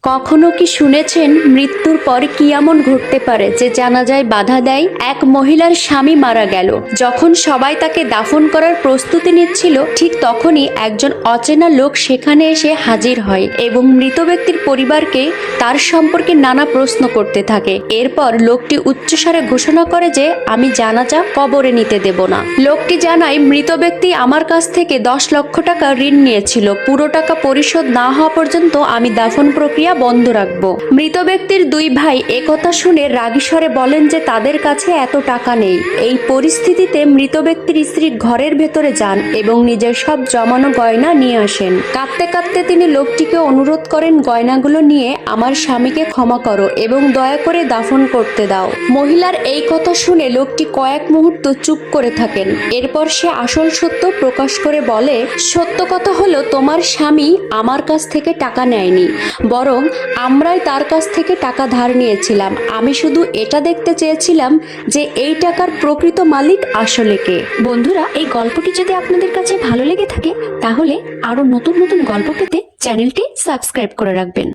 কখনো কি শুনেছেন মৃত্যুর পর কি এমন ঘটতে পারে যে জানাজায় বাধা দেয়? এক মহিলার স্বামী মারা গেল। যখন সবাই তাকে দাফন করার প্রস্তুতি নিচ্ছিল, ঠিক তখনই একজন অচেনা লোক সেখানে এসে হাজির হয় এবং মৃত ব্যক্তির পরিবারকে তার সম্পর্কে নানা প্রশ্ন করতে থাকে। এরপর লোকটি উচ্চস্বরে ঘোষণা করে যে আমি জানাজা কবরে নিতে দেব না। লোকটি জানায়, মৃত ব্যক্তি আমার কাছ থেকে 10 লক্ষ টাকা ঋণ নিয়েছিল। পুরো টাকা পরিশোধ না হওয়া পর্যন্ত আমি দাফন প্রক্রিয়া বন্ধ রাখবো। মৃত ব্যক্তির দুই ভাই একথা শুনে রাগী স্বরে বলেন যে তাদের কাছে এত টাকা নেই। এই পরিস্থিতিতে মৃত ব্যক্তির স্ত্রী ঘরের ভেতরে যান এবং নিজের সব জমানো গয়না নিয়ে আসেন। কাঁদতে কাঁদতে তিনি লোকটিকে অনুরোধ করেন, গয়নাগুলো নিয়ে আমার স্বামীকে ক্ষমা করো এবং দয়া করে দাফন করতে দাও। মহিলার এই কথা শুনে লোকটি কয়েক মুহূর্ত চুপ করে থাকেন। এরপর সে আসল সত্য প্রকাশ করে বলে, সত্য কথা হলো তোমার স্বামী আমার কাছ থেকে টাকা নেয়নি, বরং আমরাই তার কাছ থেকে টাকা ধার নিয়েছিলাম। আমি শুধু এটা দেখতে চেয়েছিলাম যে এই টাকার প্রকৃত মালিক আসলে কে। বন্ধুরা, এই গল্পটি যদি আপনাদের কাছে ভালো লেগে থাকে তাহলে আরো নতুন নতুন গল্প পেতে চ্যানেলটি সাবস্ক্রাইব করে রাখবেন।